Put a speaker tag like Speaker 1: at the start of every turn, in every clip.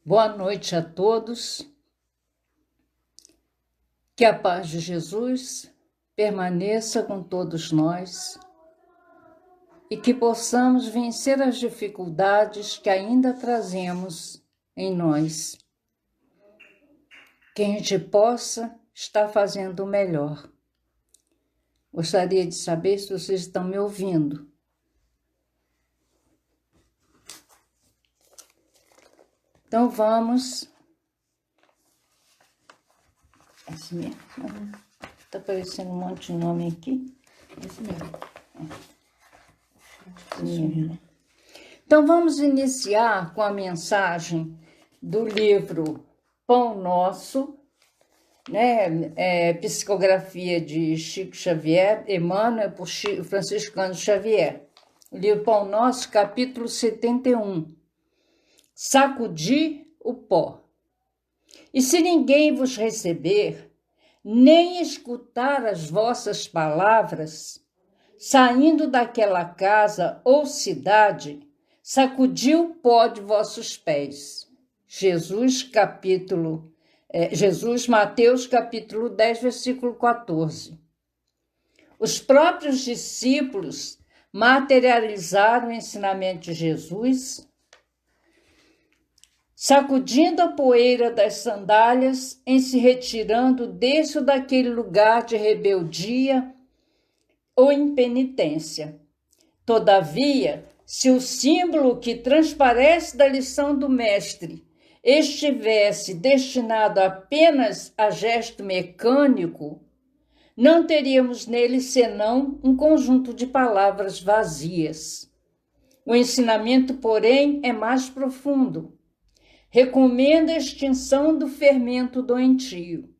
Speaker 1: Boa noite a todos. Que a paz de Jesus permaneça com todos nós e que possamos vencer as dificuldades que ainda trazemos em nós. Que a gente possa estar fazendo o melhor. Gostaria de saber se vocês estão me ouvindo. Então vamos. Esse mesmo. Está aparecendo um monte de nome aqui.
Speaker 2: Esse mesmo.
Speaker 1: Então vamos iniciar com a mensagem do livro Pão Nosso, né? Psicografia de Chico Xavier, Emmanuel por Franciscano Xavier. O livro Pão Nosso, capítulo 71. Sacudir o pó. E se ninguém vos receber, nem escutar as vossas palavras, saindo daquela casa ou cidade, sacudi o pó de vossos pés. Jesus, Mateus, capítulo 10, versículo 14. Os próprios discípulos materializaram o ensinamento de Jesus, sacudindo a poeira das sandálias em se retirando desse ou daquele lugar de rebeldia ou impenitência. Todavia, se o símbolo que transparece da lição do mestre estivesse destinado apenas a gesto mecânico, não teríamos nele senão um conjunto de palavras vazias. O ensinamento, porém, é mais profundo. Recomenda a extinção do fermento doentio.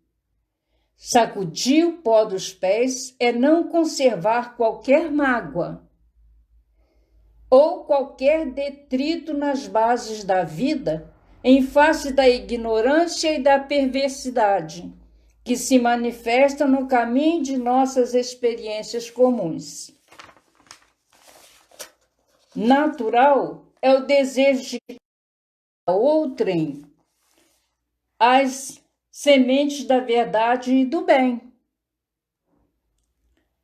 Speaker 1: Sacudir o pó dos pés é não conservar qualquer mágoa ou qualquer detrito nas bases da vida em face da ignorância e da perversidade que se manifesta no caminho de nossas experiências comuns. Natural é o desejo de outrem as sementes da verdade e do bem.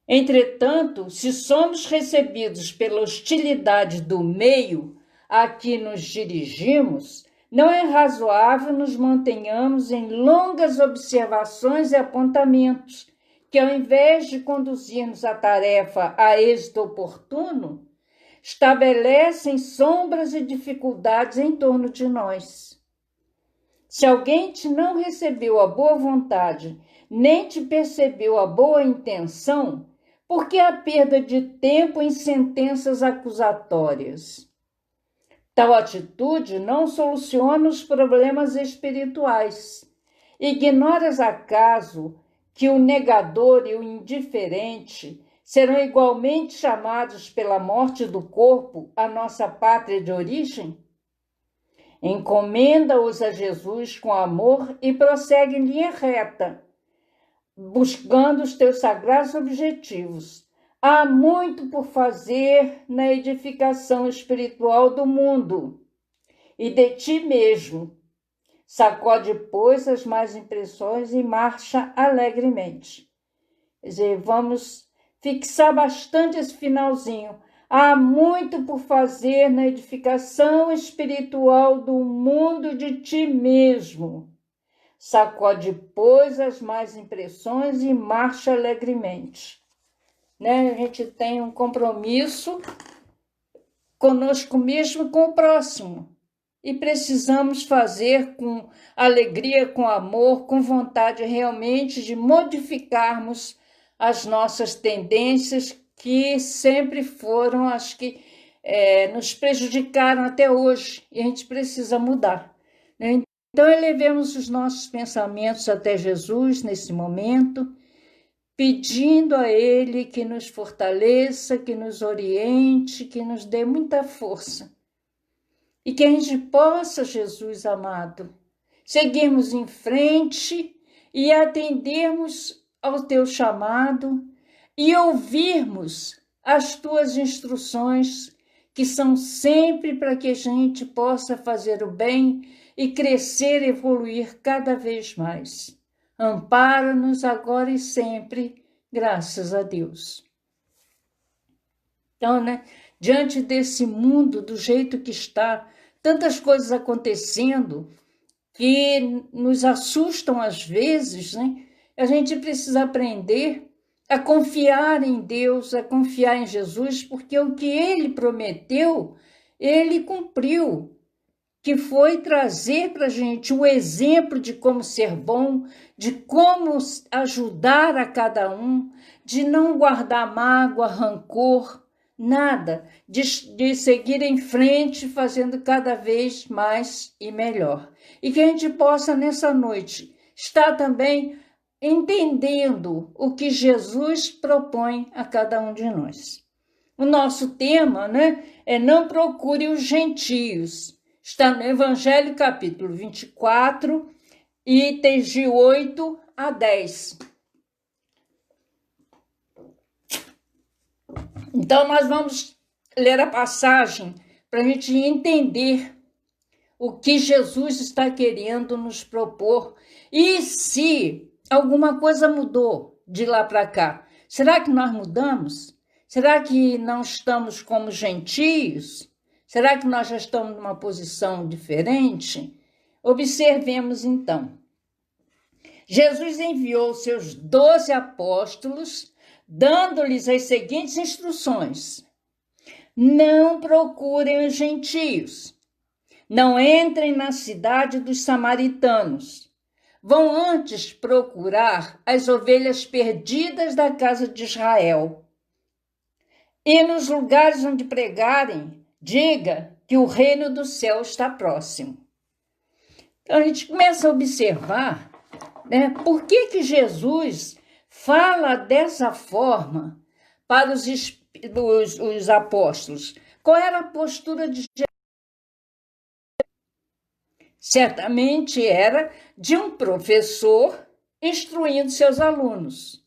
Speaker 1: Entretanto, se somos recebidos pela hostilidade do meio a que nos dirigimos, não é razoável nos mantenhamos em longas observações e apontamentos, que ao invés de conduzir-nos a tarefa a êxito oportuno, estabelecem sombras e dificuldades em torno de nós. Se alguém te não recebeu a boa vontade, nem te percebeu a boa intenção, por que a perda de tempo em sentenças acusatórias? Tal atitude não soluciona os problemas espirituais. Ignoras acaso que o negador e o indiferente serão igualmente chamados pela morte do corpo à nossa pátria de origem? Encomenda-os a Jesus com amor e prossegue em linha reta, buscando os teus sagrados objetivos. Há muito por fazer na edificação espiritual do mundo e de ti mesmo. Sacode, pois, as más impressões e marcha alegremente. Quer dizer, vamos fixar bastante esse finalzinho. Há muito por fazer na edificação espiritual do mundo de ti mesmo. Sacode, pois, as más impressões e marcha alegremente. Né? A gente tem um compromisso conosco mesmo e com o próximo. E precisamos fazer com alegria, com amor, com vontade realmente de modificarmos as nossas tendências que sempre foram as que nos prejudicaram até hoje, e a gente precisa mudar. Né? Então, elevemos os nossos pensamentos até Jesus nesse momento, pedindo a Ele que nos fortaleça, que nos oriente, que nos dê muita força. E que a gente possa, Jesus amado, seguirmos em frente e atendermos ao teu chamado e ouvirmos as tuas instruções que são sempre para que a gente possa fazer o bem e crescer e evoluir cada vez mais. Ampara-nos agora e sempre, graças a Deus. Então, né, diante desse mundo do jeito que está, tantas coisas acontecendo que nos assustam às vezes, né? A gente precisa aprender a confiar em Deus, a confiar em Jesus, porque o que Ele prometeu, Ele cumpriu, que foi trazer para a gente um exemplo de como ser bom, de como ajudar a cada um, de não guardar mágoa, rancor, nada, de seguir em frente, fazendo cada vez mais e melhor. E que a gente possa, nessa noite, estar também entendendo o que Jesus propõe a cada um de nós. O nosso tema, né, é não procure os gentios. Está no Evangelho, capítulo 24, itens de 8 a 10. Então, nós vamos ler a passagem para a gente entender o que Jesus está querendo nos propor e se alguma coisa mudou de lá para cá. Será que nós mudamos? Será que não estamos como gentios? Será que nós já estamos numa posição diferente? Observemos então. Jesus enviou seus 12 apóstolos, dando-lhes as seguintes instruções: não procurem os gentios, não entrem na cidade dos samaritanos, vão antes procurar as ovelhas perdidas da casa de Israel. E nos lugares onde pregarem, diga que o reino do céu está próximo. Então a gente começa a observar, né, por que Jesus fala dessa forma para os apóstolos. Qual era a postura de Jesus? Certamente era de um professor instruindo seus alunos.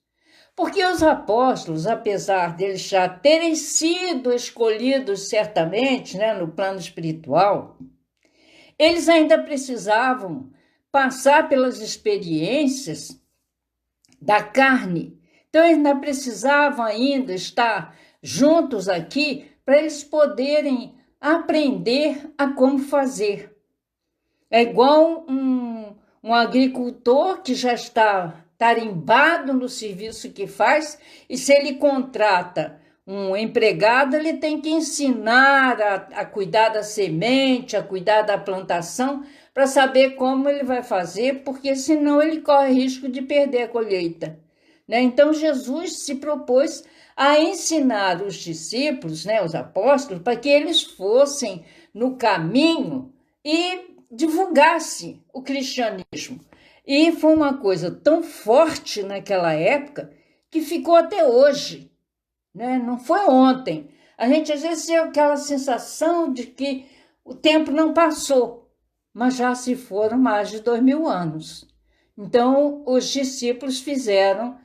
Speaker 1: Porque os apóstolos, apesar deles já terem sido escolhidos certamente, né, no plano espiritual, eles ainda precisavam passar pelas experiências da carne. Então, eles ainda precisavam ainda estar juntos aqui para eles poderem aprender a como fazer. É igual um agricultor que já está tarimbado no serviço que faz, e se ele contrata um empregado, ele tem que ensinar a cuidar da semente, a cuidar da plantação, para saber como ele vai fazer, porque senão ele corre risco de perder a colheita. Né? Então, Jesus se propôs a ensinar os discípulos, né, os apóstolos, para que eles fossem no caminho e divulgassem o cristianismo. E foi uma coisa tão forte naquela época que ficou até hoje, né? Não foi ontem. A gente às vezes tem aquela sensação de que o tempo não passou, mas já se foram mais de 2000 anos. Então, os discípulos fizeram,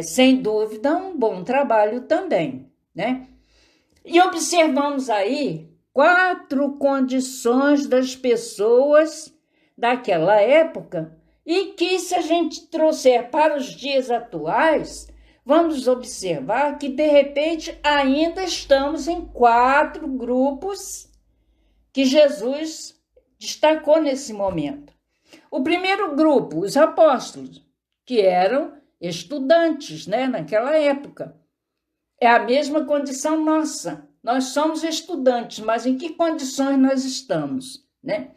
Speaker 1: sem dúvida, um bom trabalho também, né? E observamos aí 4 condições das pessoas daquela época e que, se a gente trouxer para os dias atuais, vamos observar que, de repente, ainda estamos em 4 grupos que Jesus destacou nesse momento. O primeiro grupo, os apóstolos, que eram estudantes, né, naquela época. É a mesma condição nossa. Nós somos estudantes, mas em que condições nós estamos, né?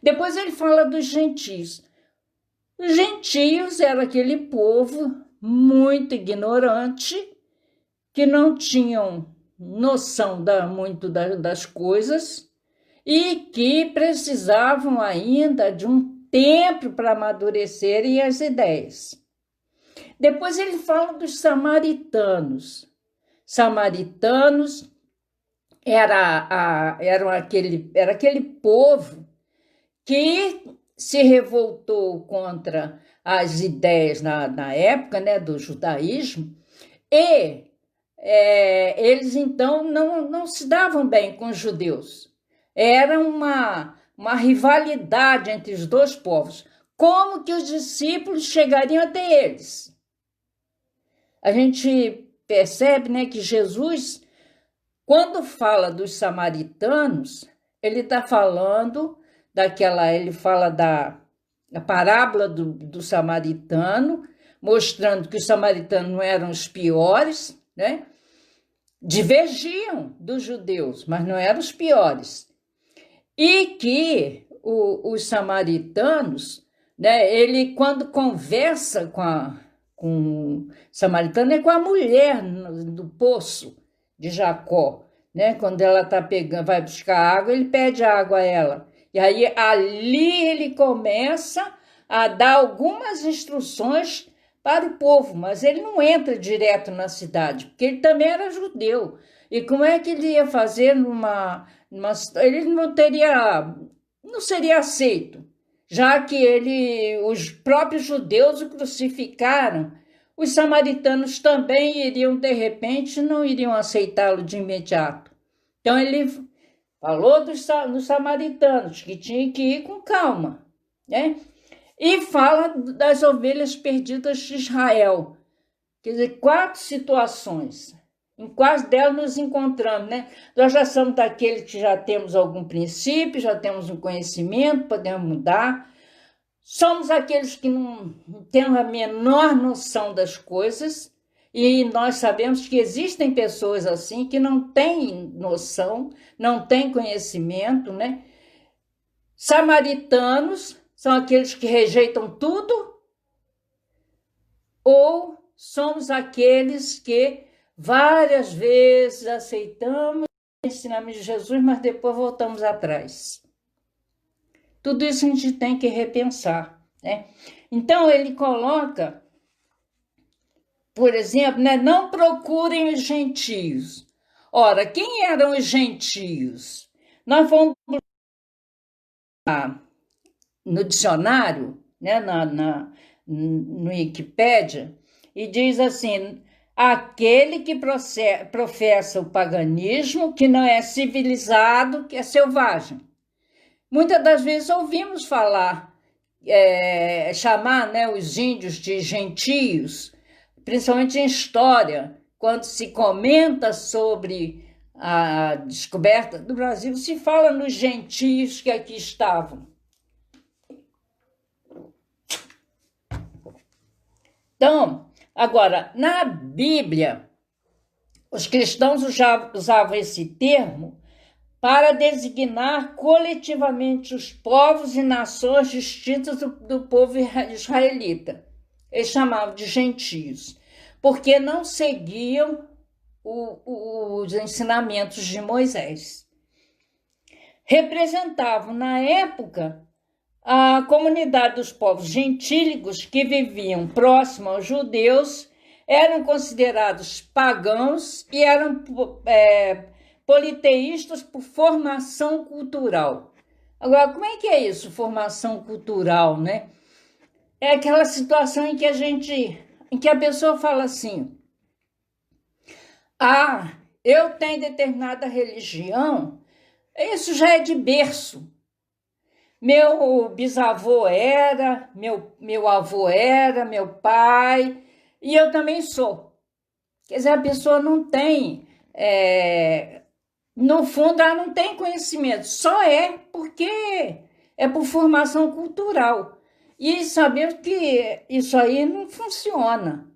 Speaker 1: Depois ele fala dos gentios. Os gentios era aquele povo muito ignorante, que não tinham noção muito das coisas e que precisavam ainda de um tempo para amadurecerem as ideias. Depois ele fala dos samaritanos. Samaritanos era aquele povo que se revoltou contra as ideias na época, né, do judaísmo e eles então não se davam bem com os judeus. Era uma rivalidade entre os dois povos. Como que os discípulos chegariam até eles? A gente percebe, né, que Jesus, quando fala dos samaritanos, ele está falando ele fala da parábola do samaritano, mostrando que os samaritanos não eram os piores, né? Divergiam dos judeus, mas não eram os piores. E que os samaritanos, né, ele quando conversa com o samaritano, é com a mulher do poço de Jacó, né? Quando ela vai buscar água, ele pede água a ela. E aí ali ele começa a dar algumas instruções para o povo, mas ele não entra direto na cidade, porque ele também era judeu. E como é que ele ia fazer ele não seria aceito, já que os próprios judeus o crucificaram. Os samaritanos também iriam, de repente, não iriam aceitá-lo de imediato. Então ele falou dos samaritanos, que tinha que ir com calma, né? E fala das ovelhas perdidas de Israel. Quer dizer, 4 situações. Em quais delas nos encontramos, né? Nós já somos daqueles que já temos algum princípio, já temos um conhecimento, podemos mudar. Somos aqueles que não temos a menor noção das coisas, e nós sabemos que existem pessoas assim que não têm noção, não têm conhecimento, né? Samaritanos são aqueles que rejeitam tudo, ou somos aqueles que várias vezes aceitamos o ensinamento de Jesus, mas depois voltamos atrás. Tudo isso a gente tem que repensar, né? Então ele coloca, por exemplo, né, não procurem os gentios. Ora, quem eram os gentios? Nós vamos no dicionário, né, no Wikipédia, e diz assim: aquele que professa o paganismo, que não é civilizado, que é selvagem. Muitas das vezes ouvimos falar, chamar, né, os índios de gentios, principalmente em história, quando se comenta sobre a descoberta do Brasil, se fala nos gentios que aqui estavam. Então, agora, na Bíblia, os cristãos usavam esse termo para designar coletivamente os povos e nações distintas do povo israelita. Eles chamavam de gentios, porque não seguiam os ensinamentos de Moisés. Representavam, na época, a comunidade dos povos gentílicos que viviam próximo aos judeus, eram considerados pagãos e eram politeístas por formação cultural. Agora, como é que é isso, formação cultural, né? É aquela situação em que a pessoa fala assim: eu tenho determinada religião, isso já é de berço. Meu bisavô era, meu avô era, meu pai, e eu também sou. Quer dizer, a pessoa não tem, no fundo, ela não tem conhecimento, só porque é por formação cultural. E sabemos que isso aí não funciona.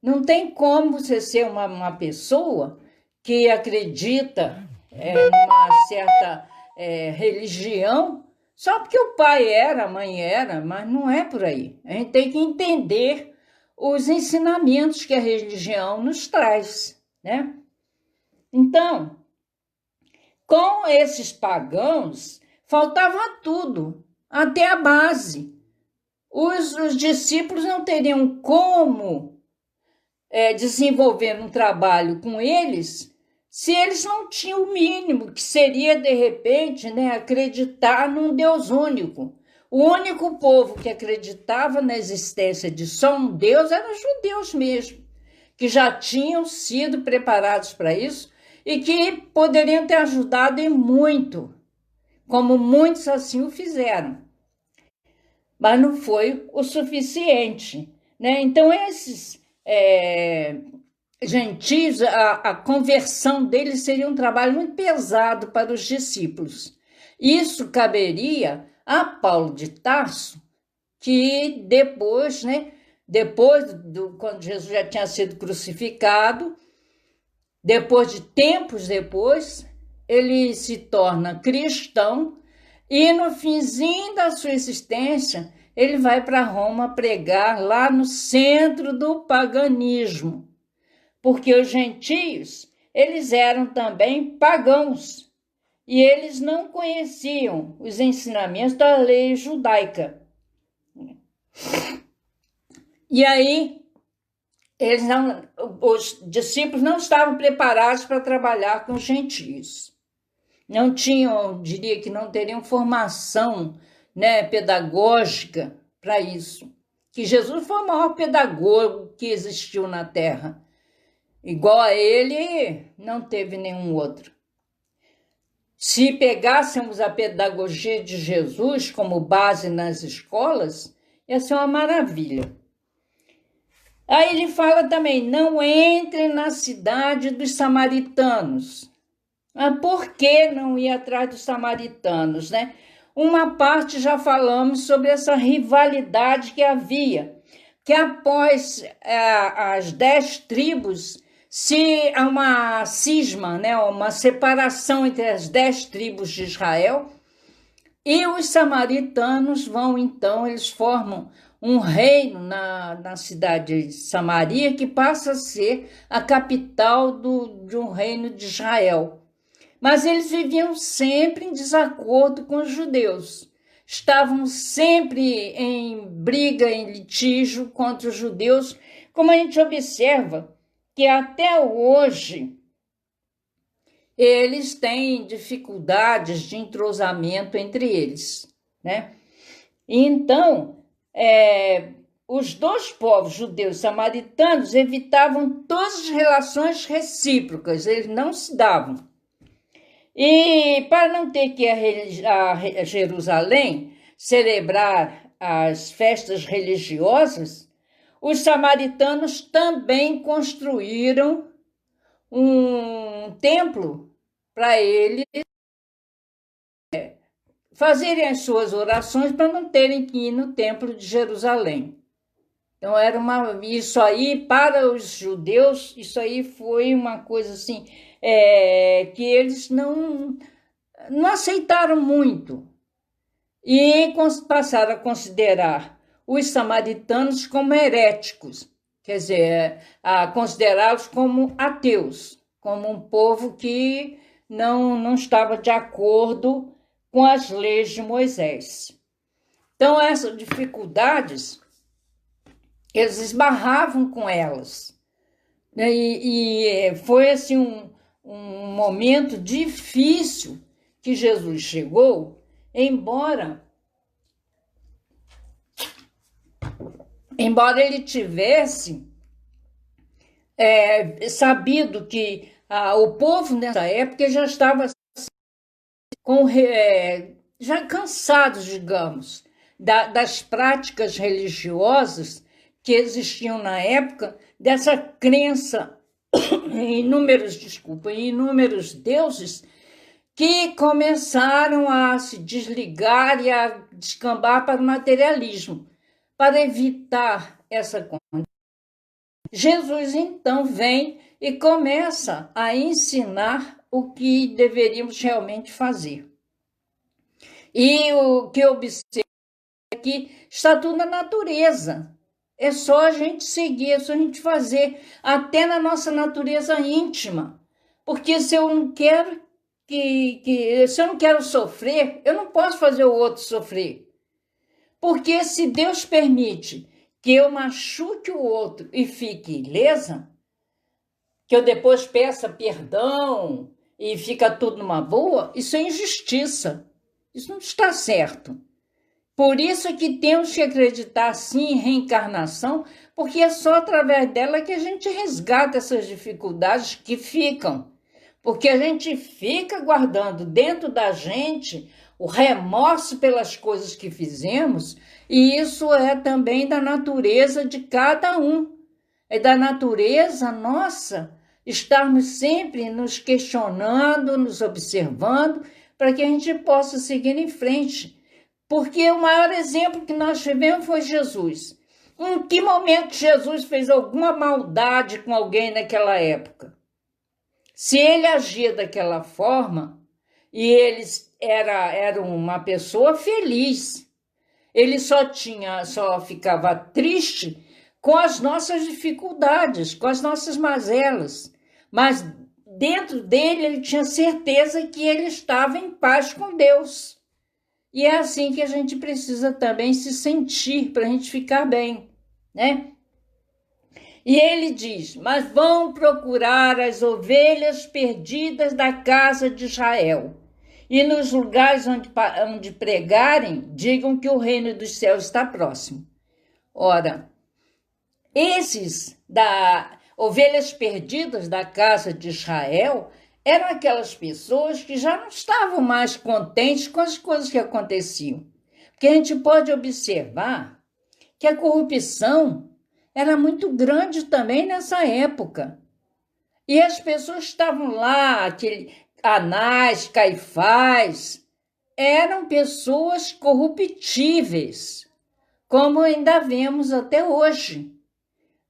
Speaker 1: Não tem como você ser uma pessoa que acredita numa certa religião, só porque o pai era, a mãe era, mas não é por aí. A gente tem que entender os ensinamentos que a religião nos traz, né? Então, com esses pagãos, faltava tudo, até a base. Os discípulos não teriam como desenvolver um trabalho com eles se eles não tinham o mínimo, que seria, de repente, né, acreditar num Deus único. O único povo que acreditava na existência de só um Deus eram os judeus mesmo, que já tinham sido preparados para isso e que poderiam ter ajudado em muito, como muitos assim o fizeram. Mas não foi o suficiente, né? Então, esses gentios, a conversão deles seria um trabalho muito pesado para os discípulos. Isso caberia a Paulo de Tarso, que depois, né, quando Jesus já tinha sido crucificado, depois de tempos depois, ele se torna cristão e no finzinho da sua existência, ele vai para Roma pregar lá no centro do paganismo, porque os gentios, eles eram também pagãos e eles não conheciam os ensinamentos da lei judaica. E aí, os discípulos não estavam preparados para trabalhar com os gentios. Não tinham, diria que não teriam formação, né, pedagógica para isso. Que Jesus foi o maior pedagogo que existiu na Terra. Igual a ele, não teve nenhum outro. Se pegássemos a pedagogia de Jesus como base nas escolas, ia ser uma maravilha. Aí ele fala também, não entre na cidade dos samaritanos. Mas por que não ir atrás dos samaritanos, né? Uma parte já falamos sobre essa rivalidade que havia, que após as 10 tribos, se há uma cisma, né? Uma separação entre as 10 tribos de Israel, e os samaritanos vão, então, eles formam um reino na cidade de Samaria, que passa a ser a capital de um reino de Israel. Mas eles viviam sempre em desacordo com os judeus. Estavam sempre em briga, em litígio contra os judeus, como a gente observa que até hoje eles têm dificuldades de entrosamento entre eles, né? Então, os dois povos, judeus e samaritanos, evitavam todas as relações recíprocas, eles não se davam. E para não ter que ir a Jerusalém celebrar as festas religiosas, os samaritanos também construíram um templo para eles fazerem as suas orações para não terem que ir no templo de Jerusalém. Então, isso aí, para os judeus, isso aí foi uma coisa assim, que eles não aceitaram muito. E passaram a considerar os samaritanos como heréticos, quer dizer, a considerá-los como ateus, como um povo que não estava de acordo com as leis de Moisés. Então, essas dificuldades, eles esbarravam com elas. E foi assim um momento difícil que Jesus chegou, embora ele tivesse sabido que o povo nessa época já estava já cansados, digamos, das práticas religiosas que existiam na época, dessa crença em inúmeros deuses que começaram a se desligar e a descambar para o materialismo, para evitar essa condição. Jesus, então, vem e começa a ensinar o que deveríamos realmente fazer. E o que eu observo é que está tudo na natureza. É só a gente seguir, é só a gente fazer, até na nossa natureza íntima. Porque se eu não quero se eu não quero sofrer, eu não posso fazer o outro sofrer. Porque se Deus permite que eu machuque o outro e fique ilesa, que eu depois peça perdão e fica tudo numa boa, isso é injustiça. Isso não está certo. Por isso que temos que acreditar, sim, em reencarnação, porque é só através dela que a gente resgata essas dificuldades que ficam. Porque a gente fica guardando dentro da gente o remorso pelas coisas que fizemos, e isso é também da natureza de cada um. É da natureza nossa estarmos sempre nos questionando, nos observando, para que a gente possa seguir em frente. Porque o maior exemplo que nós tivemos foi Jesus. Em que momento Jesus fez alguma maldade com alguém naquela época? Se ele agia daquela forma, e ele era uma pessoa feliz, ele só ficava triste com as nossas dificuldades, com as nossas mazelas. Mas dentro dele ele tinha certeza que ele estava em paz com Deus. E é assim que a gente precisa também se sentir para a gente ficar bem, né? E ele diz: mas vão procurar as ovelhas perdidas da casa de Israel. E nos lugares onde pregarem, digam que o reino dos céus está próximo. Ora, esses ovelhas perdidas da casa de Israel eram aquelas pessoas que já não estavam mais contentes com as coisas que aconteciam. Porque a gente pode observar que a corrupção era muito grande também nessa época. E as pessoas estavam lá, aquele Anás, Caifás, eram pessoas corruptíveis, como ainda vemos até hoje.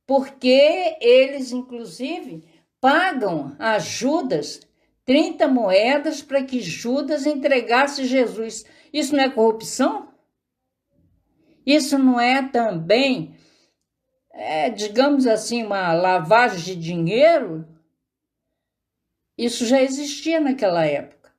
Speaker 1: Porque eles, inclusive, pagam a Judas 30 moedas para que Judas entregasse Jesus. Isso não é corrupção? Isso não é também, digamos assim, uma lavagem de dinheiro? Isso já existia naquela época.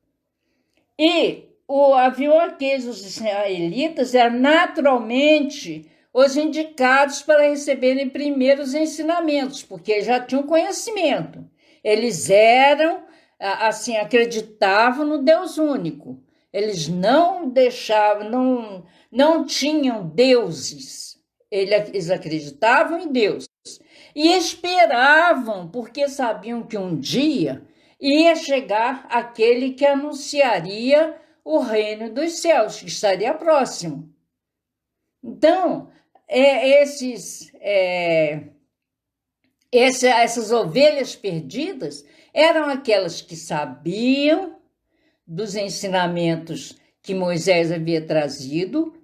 Speaker 1: E havia aqueles israelitas eram naturalmente os indicados para receberem primeiros ensinamentos, porque já tinham conhecimento. Eles eram, assim, acreditavam no Deus único. Eles não deixavam, não tinham deuses. Eles acreditavam em Deus. E esperavam, porque sabiam que um dia ia chegar aquele que anunciaria o reino dos céus, que estaria próximo. Então, essas ovelhas perdidas eram aquelas que sabiam dos ensinamentos que Moisés havia trazido,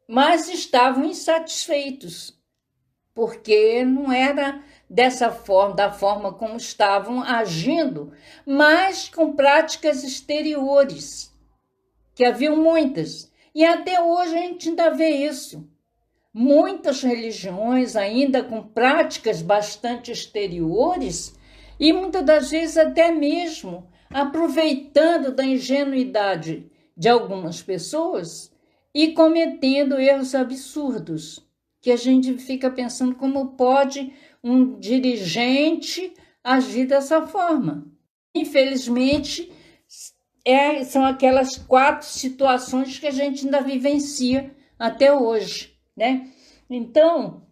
Speaker 1: mas estavam insatisfeitos, porque não era dessa forma, da forma como estavam agindo, mas com práticas exteriores, que haviam muitas. E até hoje a gente ainda vê isso. Muitas religiões ainda com práticas bastante exteriores e muitas das vezes até mesmo aproveitando da ingenuidade de algumas pessoas e cometendo erros absurdos, que a gente fica pensando como pode um dirigente agir dessa forma. Infelizmente, são aquelas 4 situações que a gente ainda vivencia até hoje, né? Então,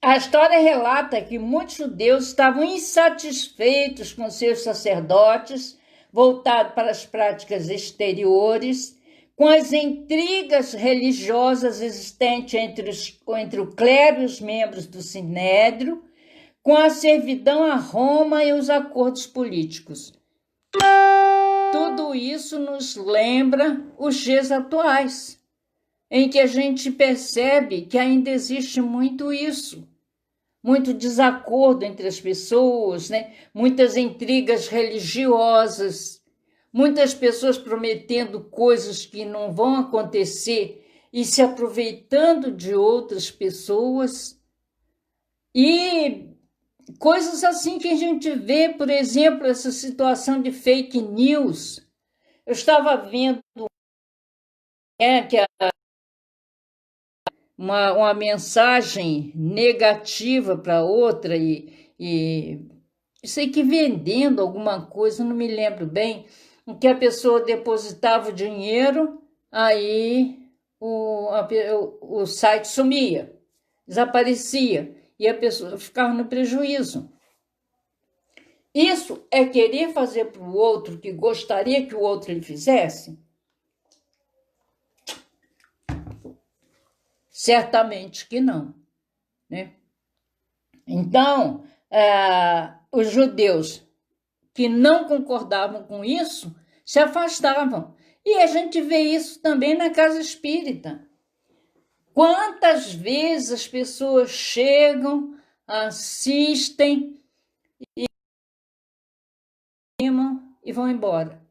Speaker 1: a história relata que muitos judeus estavam insatisfeitos com seus sacerdotes, voltados para as práticas exteriores, com as intrigas religiosas existentes entre o clero e os membros do Sinédrio, com a servidão a Roma e os acordos políticos. Tudo isso nos lembra os dias atuais, em que a gente percebe que ainda existe muito isso, muito desacordo entre as pessoas, né? Muitas intrigas religiosas, muitas pessoas prometendo coisas que não vão acontecer e se aproveitando de outras pessoas. E coisas assim que a gente vê, por exemplo, essa situação de fake news. Eu estava vendo que uma mensagem negativa para outra e sei que vendendo alguma coisa, não me lembro bem, em que a pessoa depositava o dinheiro, aí o site sumia, desaparecia, e a pessoa ficava no prejuízo. Isso é querer fazer para o outro que gostaria que o outro lhe fizesse? Certamente que não, né? Então, os judeus que não concordavam com isso se afastavam. E a gente vê isso também na casa espírita. Quantas vezes as pessoas chegam, assistem e vão embora.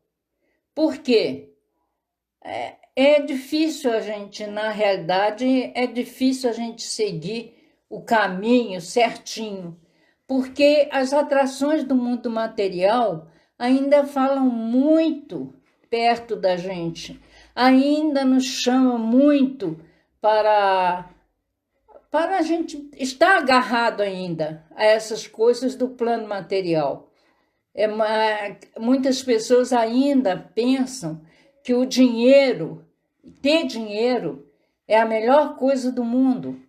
Speaker 1: Por quê? É difícil a gente, na realidade, é difícil a gente seguir o caminho certinho, porque as atrações do mundo material ainda falam muito perto da gente, ainda nos chamam muito para a gente estar agarrado ainda a essas coisas do plano material. Muitas pessoas ainda pensam que o dinheiro, ter dinheiro, é a melhor coisa do mundo.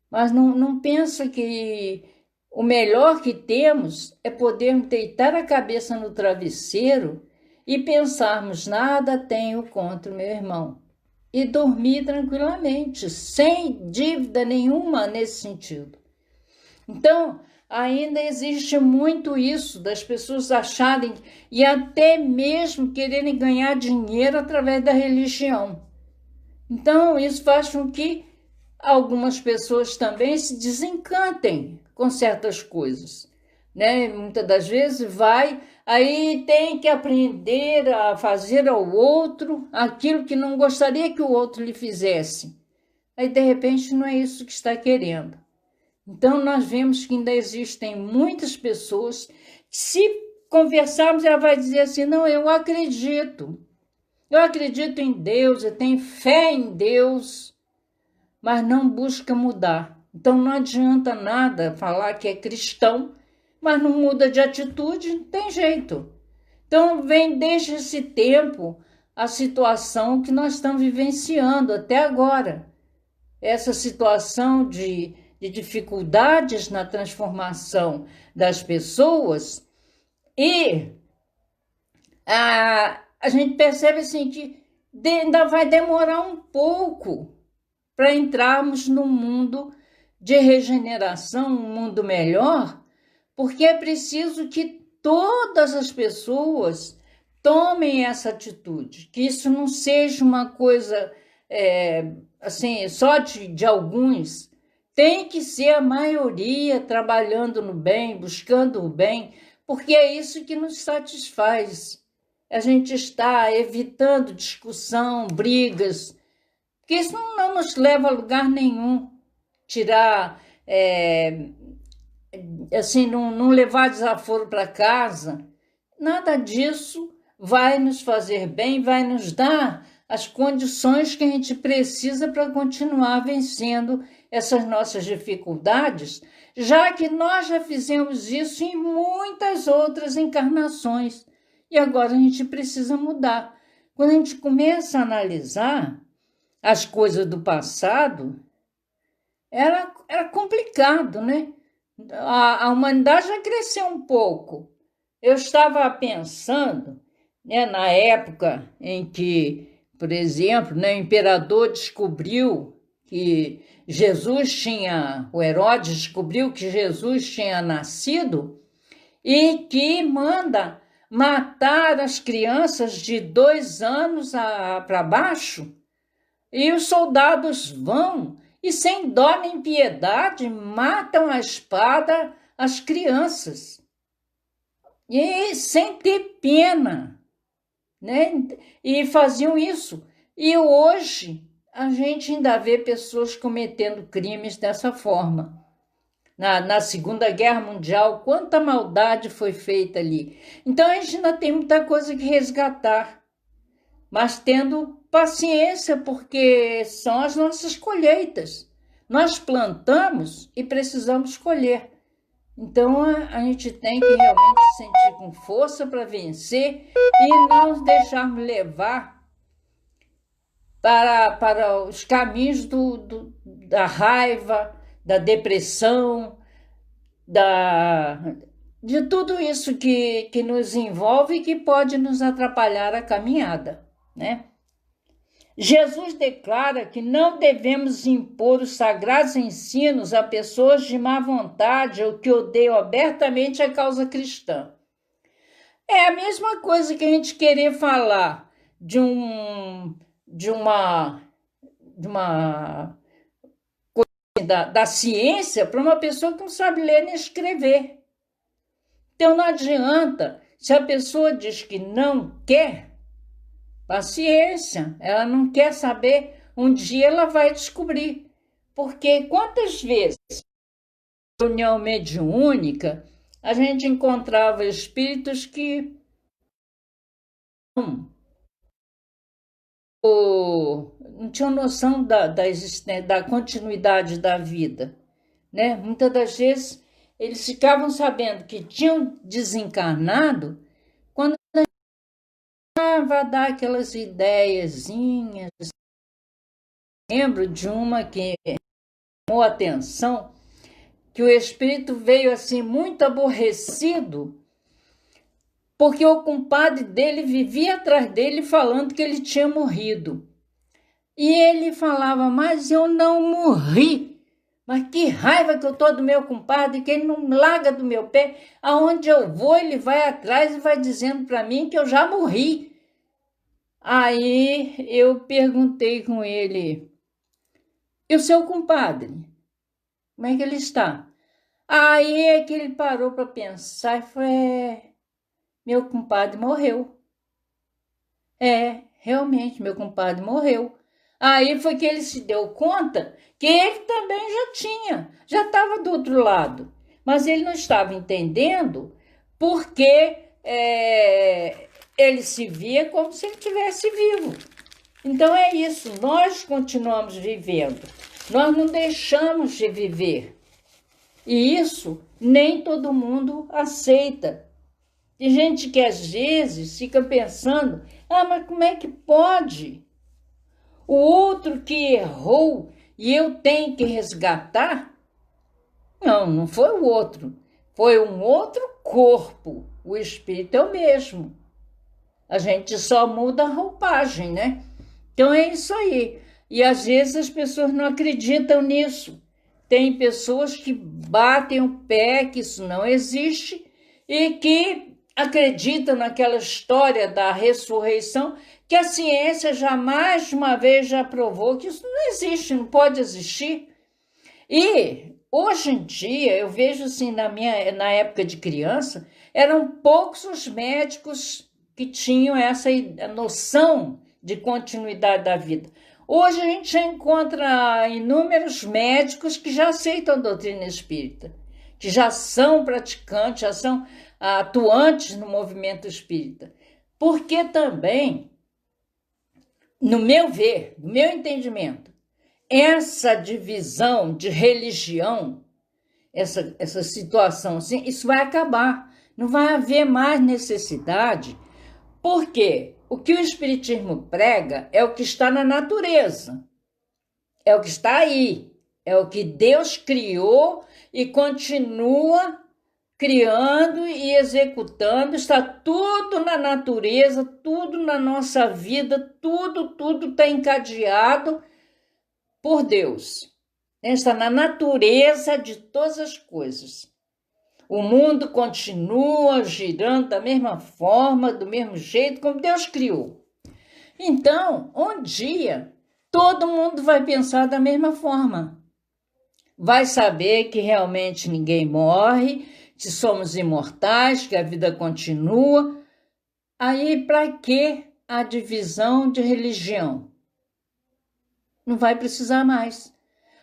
Speaker 1: Mas não pensa que o melhor que temos é podermos deitar a cabeça no travesseiro e pensarmos, nada tenho contra o meu irmão. E dormir tranquilamente, sem dívida nenhuma nesse sentido. Então, ainda existe muito isso das pessoas acharem e até mesmo quererem ganhar dinheiro através da religião. Então, isso faz com que algumas pessoas também se desencantem com certas coisas, né? Muitas das vezes aí tem que aprender a fazer ao outro aquilo que não gostaria que o outro lhe fizesse. Aí, de repente, não é isso que está querendo. Então, nós vemos que ainda existem muitas pessoas que, se conversarmos, ela vai dizer assim, não, eu acredito em Deus, eu tenho fé em Deus, mas não busca mudar. Então, não adianta nada falar que é cristão, mas não muda de atitude, não tem jeito. Então, vem desde esse tempo a situação que nós estamos vivenciando até agora. Essa situação de dificuldades na transformação das pessoas, e a gente percebe assim que ainda vai demorar um pouco para entrarmos num mundo de regeneração, um mundo melhor, porque é preciso que todas as pessoas tomem essa atitude, que isso não seja uma coisa assim, só de alguns. Tem que ser a maioria trabalhando no bem, buscando o bem, porque é isso que nos satisfaz. A gente está evitando discussão, brigas, porque isso não nos leva a lugar nenhum. Tirar, assim, não levar desaforo para casa, nada disso vai nos fazer bem, vai nos dar as condições que a gente precisa para continuar vencendo essas nossas dificuldades, já que nós já fizemos isso em muitas outras encarnações e agora a gente precisa mudar. Quando a gente começa a analisar as coisas do passado, era complicado, né? A humanidade já cresceu um pouco. Eu estava pensando, né, na época em que, por exemplo, né, o imperador descobriu que o Herodes descobriu que Jesus tinha nascido e que manda matar as crianças de 2 anos para baixo, e os soldados vão e, sem dó nem piedade, matam a espada as crianças, e sem ter pena, né? E faziam isso. E hoje a gente ainda vê pessoas cometendo crimes dessa forma. Na Segunda Guerra Mundial, quanta maldade foi feita ali. Então, a gente ainda tem muita coisa que resgatar, mas tendo paciência, porque são as nossas colheitas. Nós plantamos e precisamos colher. Então, a gente tem que realmente se sentir com força para vencer e não deixarmos levar para os caminhos da raiva, da depressão, de tudo isso que nos envolve e que pode nos atrapalhar a caminhada, né? Jesus declara que não devemos impor os sagrados ensinos a pessoas de má vontade ou que odeiam abertamente a causa cristã. É a mesma coisa que a gente querer falar de uma da ciência para uma pessoa que não sabe ler nem escrever. Então não adianta, se a pessoa diz que não quer, paciência, ela não quer saber, um dia ela vai descobrir. Porque quantas vezes, na reunião mediúnica, a gente encontrava espíritos que não tinham noção da continuidade da vida, né? Muitas das vezes eles ficavam sabendo que tinham desencarnado quando vai dar aquelas ideiazinhas. Lembro de uma que chamou a atenção, que o espírito veio assim muito aborrecido, porque o compadre dele vivia atrás dele falando que ele tinha morrido. E ele falava, mas eu não morri. Mas que raiva que eu tô do meu compadre, que ele não larga do meu pé. Aonde eu vou, ele vai atrás e vai dizendo para mim que eu já morri. Aí eu perguntei com ele, e o seu compadre? Como é que ele está? Aí é que ele parou para pensar e falou, meu compadre morreu. Realmente, meu compadre morreu. Aí foi que ele se deu conta que ele também já estava do outro lado. Mas ele não estava entendendo porque ele se via como se ele estivesse vivo. Então é isso, nós continuamos vivendo, nós não deixamos de viver. E isso nem todo mundo aceita. Tem gente que às vezes fica pensando, mas como é que pode? O outro que errou e eu tenho que resgatar? Não, não foi o outro. Foi um outro corpo. O espírito é o mesmo. A gente só muda a roupagem, né? Então é isso aí. E às vezes as pessoas não acreditam nisso. Tem pessoas que batem o pé que isso não existe e que acreditam naquela história da ressurreição, que a ciência mais de uma vez já provou que isso não existe, não pode existir. E hoje em dia, eu vejo assim, na época de criança, eram poucos os médicos que tinham essa noção de continuidade da vida. Hoje a gente já encontra inúmeros médicos que já aceitam a doutrina espírita, que já são praticantes, já são atuantes no movimento espírita. Porque também, no meu ver, no meu entendimento, essa divisão de religião, essa situação assim, isso vai acabar. Não vai haver mais necessidade, porque o que o Espiritismo prega é o que está na natureza, é o que está aí, é o que Deus criou e continua criando e executando, está tudo na natureza, tudo na nossa vida, tudo está encadeado por Deus. Está na natureza de todas as coisas. O mundo continua girando da mesma forma, do mesmo jeito como Deus criou. Então, um dia, todo mundo vai pensar da mesma forma. Vai saber que realmente ninguém morre, que somos imortais, que a vida continua. Aí, para que a divisão de religião? Não vai precisar mais.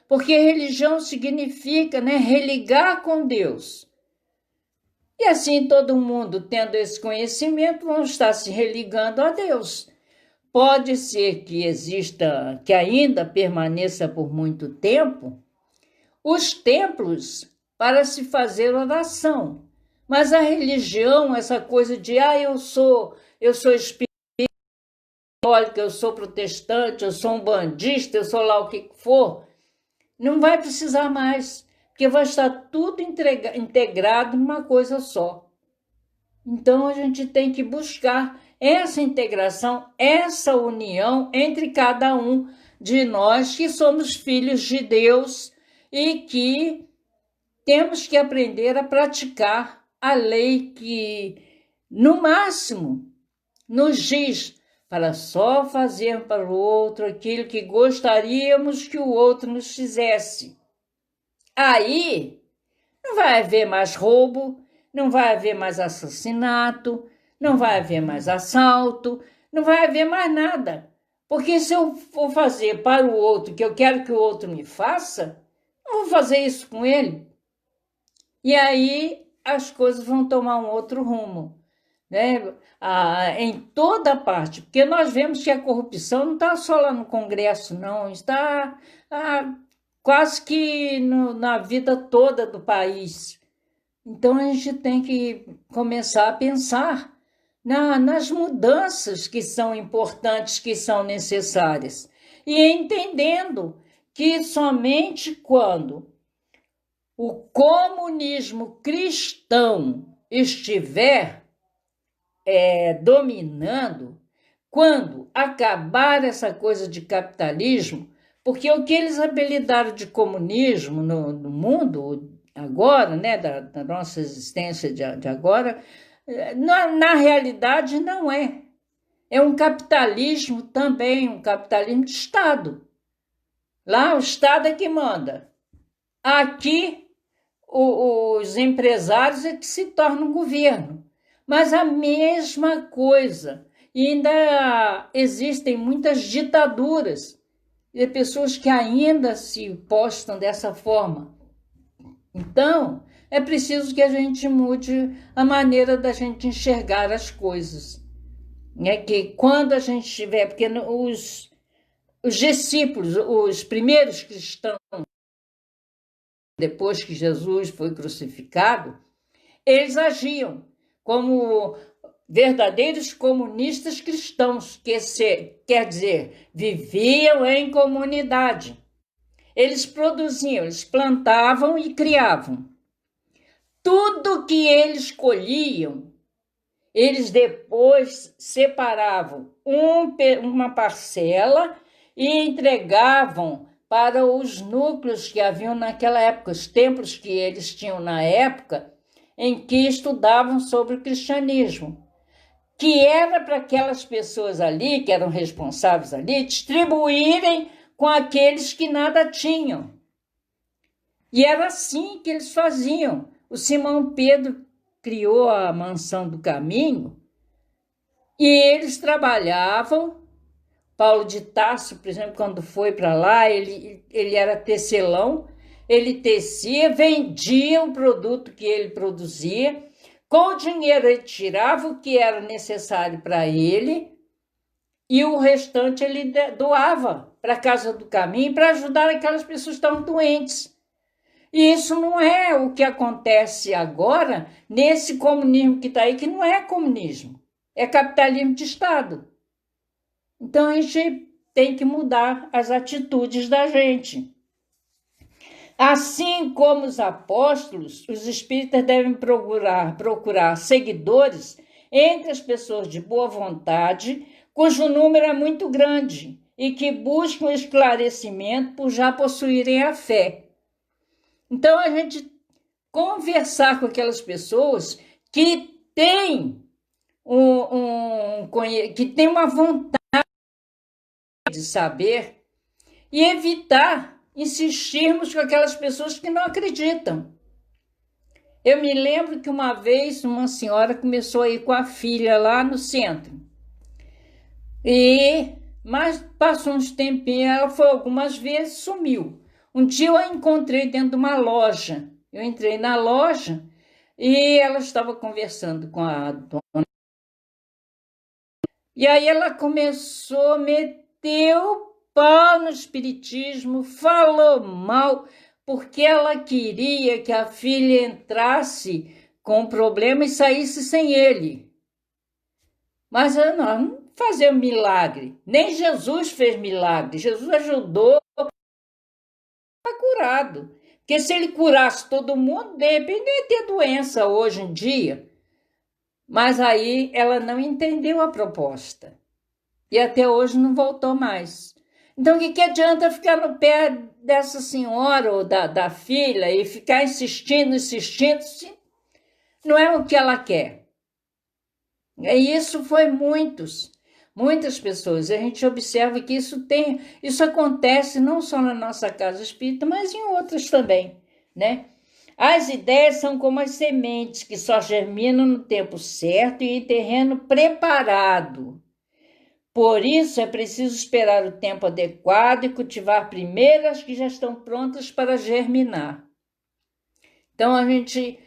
Speaker 1: Porque religião significa, religar com Deus. E assim, todo mundo tendo esse conhecimento, vão estar se religando a Deus. Pode ser que exista, que ainda permaneça por muito tempo, os templos para se fazer oração. Mas a religião, essa coisa de, eu sou espírita, católica, eu sou protestante, eu sou um bandista, eu sou lá o que for, não vai precisar mais, porque vai estar tudo integrado numa coisa só. Então, a gente tem que buscar essa integração, essa união entre cada um de nós que somos filhos de Deus e que temos que aprender a praticar a lei que, no máximo, nos diz para só fazer para o outro aquilo que gostaríamos que o outro nos fizesse. Aí não vai haver mais roubo, não vai haver mais assassinato, não vai haver mais assalto, não vai haver mais nada. Porque se eu for fazer para o outro o que eu quero que o outro me faça, não vou fazer isso com ele. E aí as coisas vão tomar um outro rumo, né? Em toda parte, porque nós vemos que a corrupção não está só lá no Congresso, não, está quase que na vida toda do país. Então, a gente tem que começar a pensar nas mudanças que são importantes, que são necessárias, e entendendo que somente quando o comunismo cristão estiver dominando, quando acabar essa coisa de capitalismo, porque o que eles apelidaram de comunismo no mundo agora, né, da nossa existência de agora, na realidade não é. É um capitalismo também, um capitalismo de Estado. Lá o Estado é que manda. Aqui os empresários é que se tornam governo. Mas a mesma coisa. E ainda existem muitas ditaduras de pessoas que ainda se postam dessa forma. Então, é preciso que a gente mude a maneira da gente enxergar as coisas. Que quando a gente tiver... Porque os discípulos, os primeiros cristãos, depois que Jesus foi crucificado, eles agiam como verdadeiros comunistas cristãos, quer dizer, viviam em comunidade. Eles produziam, eles plantavam e criavam. Tudo que eles colhiam, eles depois separavam uma parcela e entregavam para os núcleos que haviam naquela época, os templos que eles tinham na época, em que estudavam sobre o cristianismo, que era para aquelas pessoas ali, que eram responsáveis ali, distribuírem com aqueles que nada tinham. E era assim que eles faziam. O Simão Pedro criou a Mansão do Caminho e eles trabalhavam. Paulo de Tarso, por exemplo, quando foi para lá, ele era tecelão, ele tecia, vendia o produto que ele produzia, com o dinheiro ele tirava o que era necessário para ele e o restante ele doava para a Casa do Caminho para ajudar aquelas pessoas que estavam doentes. E isso não é o que acontece agora nesse comunismo que está aí, que não é comunismo, é capitalismo de Estado. Então, a gente tem que mudar as atitudes da gente. Assim como os apóstolos, os espíritas devem procurar seguidores entre as pessoas de boa vontade, cujo número é muito grande e que buscam esclarecimento por já possuírem a fé. Então, a gente conversar com aquelas pessoas que têm que têm uma vontade de saber e evitar insistirmos com aquelas pessoas que não acreditam. Eu me lembro que uma vez uma senhora começou a ir com a filha lá no centro. Mas passou uns tempinhos, ela foi algumas vezes, sumiu. Um dia eu a encontrei dentro de uma loja. Eu entrei na loja e ela estava conversando com a dona. E aí ela começou a meter o pau no espiritismo, falou mal, porque ela queria que a filha entrasse com problema e saísse sem ele. Mas nós não fazer um milagre. Nem Jesus fez milagre. Jesus ajudou a curado. Porque se ele curasse todo mundo, de repente nem ia ter doença hoje em dia. Mas aí ela não entendeu a proposta. E até hoje não voltou mais. Então, o que adianta ficar no pé dessa senhora ou da filha e ficar insistindo, se não é o que ela quer? E isso foi muitas pessoas. A gente observa que isso acontece não só na nossa casa espírita, mas em outras também, né? As ideias são como as sementes que só germinam no tempo certo e em terreno preparado. Por isso, é preciso esperar o tempo adequado e cultivar primeiro as que já estão prontas para germinar. Então, a gente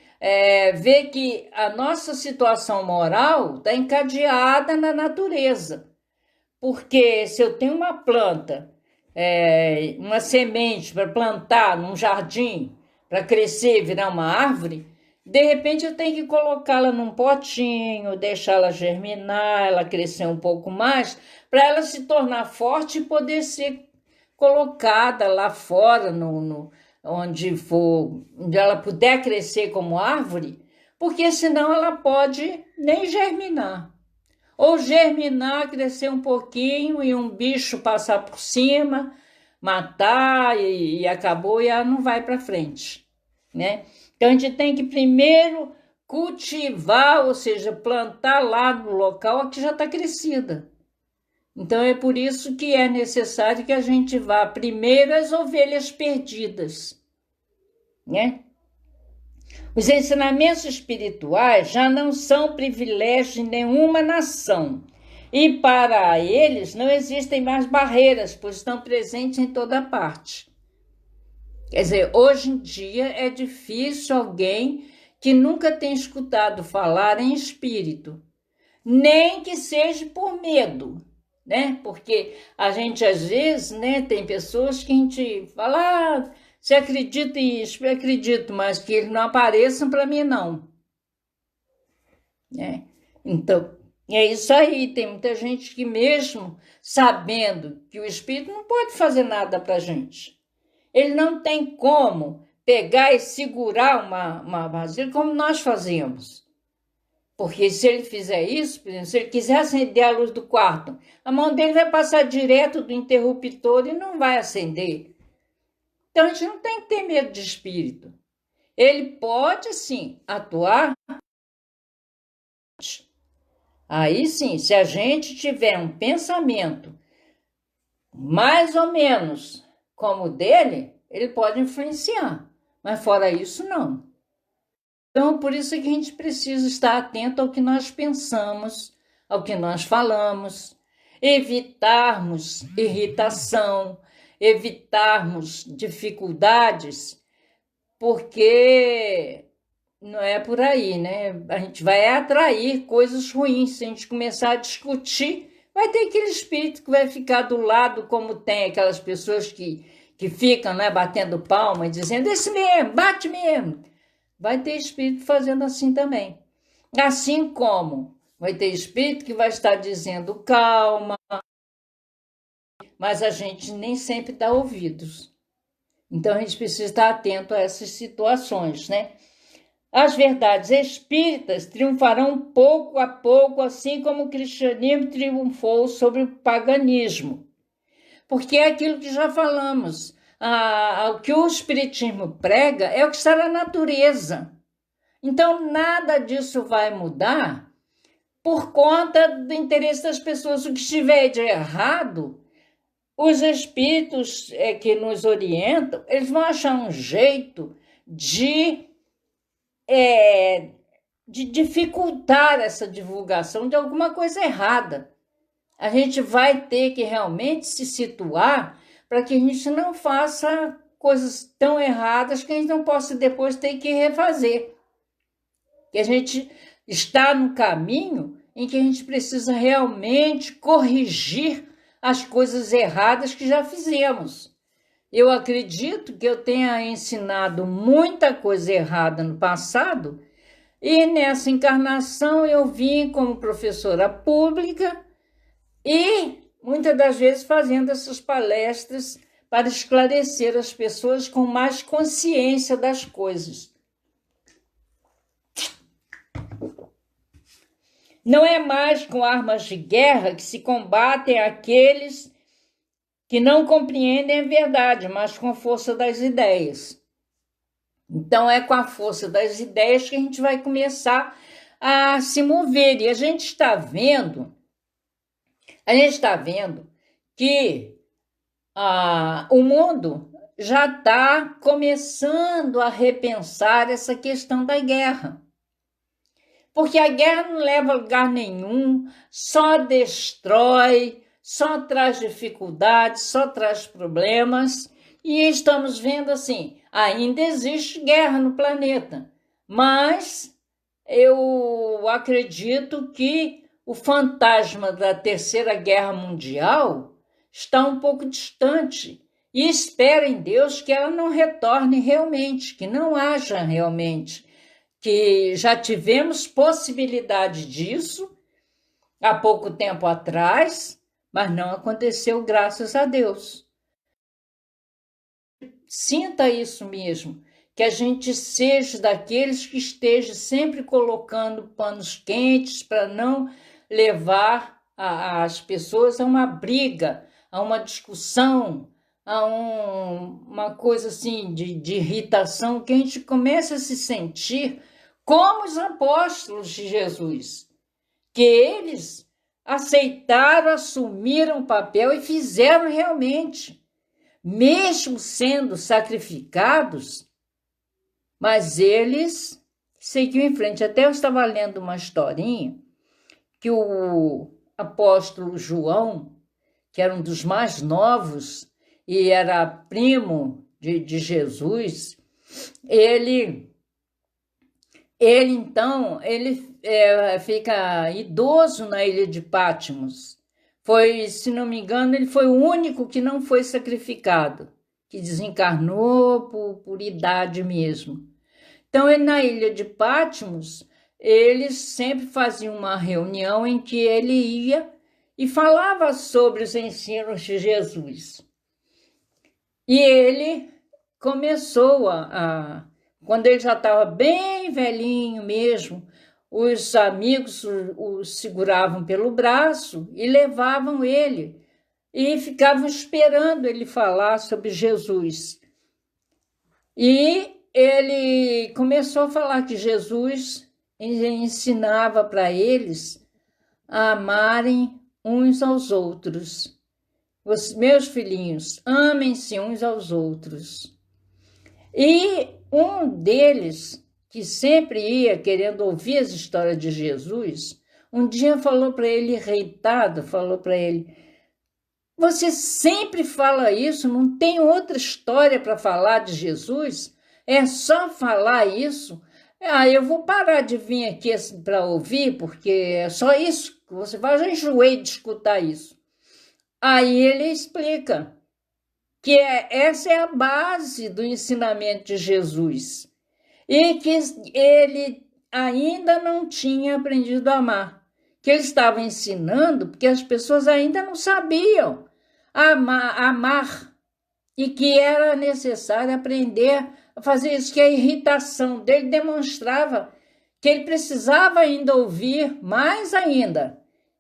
Speaker 1: vê que a nossa situação moral está encadeada na natureza. Porque se eu tenho uma planta, uma semente para plantar num jardim, para crescer e virar uma árvore, de repente eu tenho que colocá-la num potinho, deixá-la germinar, ela crescer um pouco mais, para ela se tornar forte e poder ser colocada lá fora, onde ela puder crescer como árvore, porque senão ela pode nem germinar. Ou germinar, crescer um pouquinho e um bicho passar por cima, matar e acabou e ela não vai para frente, né? Então, a gente tem que primeiro cultivar, ou seja, plantar lá no local que já está crescida. Então, é por isso que é necessário que a gente vá primeiro às ovelhas perdidas, né? Os ensinamentos espirituais já não são privilégio de nenhuma nação. E para eles não existem mais barreiras, pois estão presentes em toda parte. Quer dizer, hoje em dia é difícil alguém que nunca tenha escutado falar em espírito, nem que seja por medo, né? Porque a gente, às vezes, né, tem pessoas que a gente fala, você acredita em isso? Eu acredito, mas que eles não apareçam para mim, não. Né? Então, é isso aí. Tem muita gente que, mesmo sabendo que o espírito não pode fazer nada para a gente, ele não tem como pegar e segurar uma vasilha como nós fazemos. Porque se ele fizer isso, por exemplo, se ele quiser acender a luz do quarto, a mão dele vai passar direto do interruptor e não vai acender. Então, a gente não tem que ter medo de espírito. Ele pode, sim, atuar. Aí, sim, se a gente tiver um pensamento mais ou menos como o dele, ele pode influenciar. Mas, fora isso, não. Então, por isso que a gente precisa estar atento ao que nós pensamos, ao que nós falamos, evitarmos irritação, evitarmos dificuldades, porque não é por aí, né? A gente vai atrair coisas ruins. Se a gente começar a discutir, vai ter aquele espírito que vai ficar do lado, como tem aquelas pessoas que ficam, né, batendo palma e dizendo, esse mesmo, bate mesmo. Vai ter espírito fazendo assim também. Assim como vai ter espírito que vai estar dizendo calma, mas a gente nem sempre dá ouvidos. Então, a gente precisa estar atento a essas situações, né? As verdades espíritas triunfarão pouco a pouco, assim como o cristianismo triunfou sobre o paganismo. Porque é aquilo que já falamos. O que o espiritismo prega é o que está na natureza. Então, nada disso vai mudar por conta do interesse das pessoas. O que estiver de errado, os espíritos que nos orientam, eles vão achar um jeito de dificultar essa divulgação de alguma coisa errada. A gente vai ter que realmente se situar para que a gente não faça coisas tão erradas que a gente não possa depois ter que refazer. Que a gente está no caminho em que a gente precisa realmente corrigir as coisas erradas que já fizemos. Eu acredito que eu tenha ensinado muita coisa errada no passado e nessa encarnação eu vim como professora pública e muitas das vezes fazendo essas palestras para esclarecer as pessoas com mais consciência das coisas. Não é mais com armas de guerra que se combatem aqueles que não compreendem a verdade, mas com a força das ideias. Então, é com a força das ideias que a gente vai começar a se mover. E a gente está vendo que o mundo já está começando a repensar essa questão da guerra. Porque a guerra não leva a lugar nenhum, só destrói, só traz dificuldades, só traz problemas. E estamos vendo assim, ainda existe guerra no planeta, mas eu acredito que o fantasma da Terceira Guerra Mundial está um pouco distante e espero em Deus que ela não retorne realmente, que não haja realmente, que já tivemos possibilidade disso há pouco tempo atrás, mas não aconteceu, graças a Deus. Sinta isso mesmo, que a gente seja daqueles que esteja sempre colocando panos quentes para não levar as pessoas a uma briga, a uma discussão, a uma coisa assim de irritação, que a gente começa a se sentir como os apóstolos de Jesus, que eles aceitaram, assumiram o papel e fizeram realmente, mesmo sendo sacrificados, mas eles seguiam em frente. Até eu estava lendo uma historinha que o apóstolo João, que era um dos mais novos e era primo de Jesus, ele fica idoso na ilha de Patmos. Se não me engano, ele foi o único que não foi sacrificado, que desencarnou por idade mesmo. Então, ele, na ilha de Patmos, eles sempre faziam uma reunião em que ele ia e falava sobre os ensinos de Jesus. E ele começou quando ele já estava bem velhinho mesmo, os amigos o seguravam pelo braço e levavam ele e ficavam esperando ele falar sobre Jesus. E ele começou a falar que Jesus ensinava para eles a amarem uns aos outros. Os meus filhinhos, amem-se uns aos outros. E um deles, que sempre ia querendo ouvir as histórias de Jesus, um dia falou para ele, irritado, falou para ele: você sempre fala isso, não tem outra história para falar de Jesus? É só falar isso? Eu vou parar de vir aqui para ouvir, porque é só isso que você faz. Eu já enjoei de escutar isso. Aí ele explica que essa é a base do ensinamento de Jesus e que ele ainda não tinha aprendido a amar, que ele estava ensinando porque as pessoas ainda não sabiam amar e que era necessário aprender a fazer isso, que a irritação dele demonstrava que ele precisava ainda ouvir mais ainda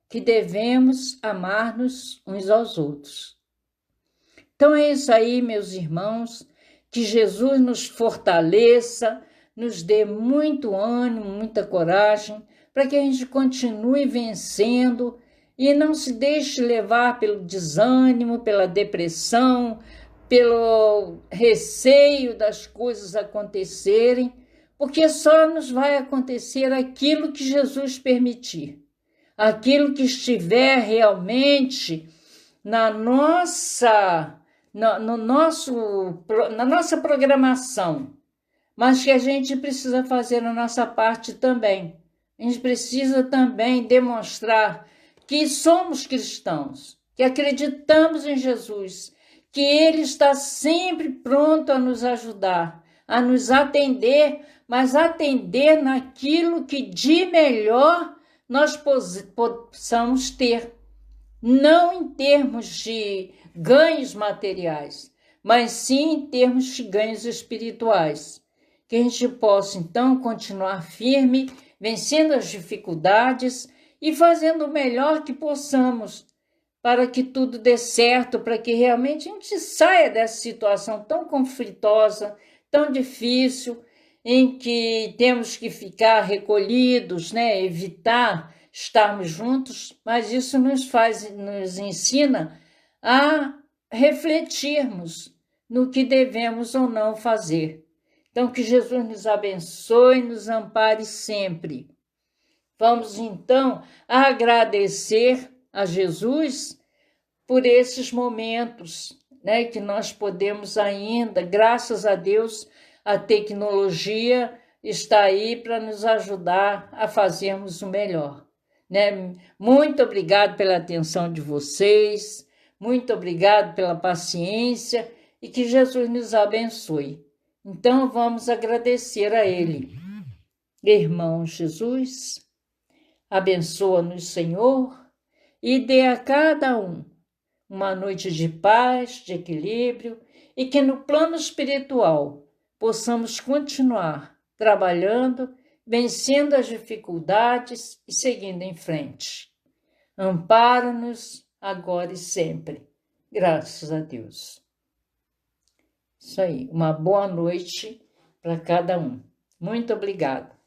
Speaker 1: que devemos amar-nos uns aos outros. Então é isso aí, meus irmãos, que Jesus nos fortaleça, nos dê muito ânimo, muita coragem, para que a gente continue vencendo e não se deixe levar pelo desânimo, pela depressão, pelo receio das coisas acontecerem, porque só nos vai acontecer aquilo que Jesus permitir, aquilo que estiver realmente na nossa programação, mas que a gente precisa fazer a nossa parte também. A gente precisa também demonstrar que somos cristãos, que acreditamos em Jesus, que Ele está sempre pronto a nos ajudar, a nos atender, mas atender naquilo que de melhor nós possamos ter. não em termos de ganhos materiais, mas sim em termos de ganhos espirituais. Que a gente possa, então, continuar firme, vencendo as dificuldades e fazendo o melhor que possamos para que tudo dê certo, para que realmente a gente saia dessa situação tão conflitosa, tão difícil, em que temos que ficar recolhidos, né? Evitar estarmos juntos, mas isso nos ensina a refletirmos no que devemos ou não fazer. Então, que Jesus nos abençoe e nos ampare sempre. Vamos, então, agradecer a Jesus por esses momentos, né, que nós podemos ainda, graças a Deus, a tecnologia está aí para nos ajudar a fazermos o melhor. Né? Muito obrigado pela atenção de vocês, muito obrigado pela paciência e que Jesus nos abençoe. Então, vamos agradecer a Ele. Irmão Jesus, abençoa-nos, Senhor, e dê a cada um uma noite de paz, de equilíbrio, e que no plano espiritual possamos continuar trabalhando, vencendo as dificuldades e seguindo em frente. Ampara-nos agora e sempre. Graças a Deus. Isso aí. Uma boa noite para cada um. Muito obrigada.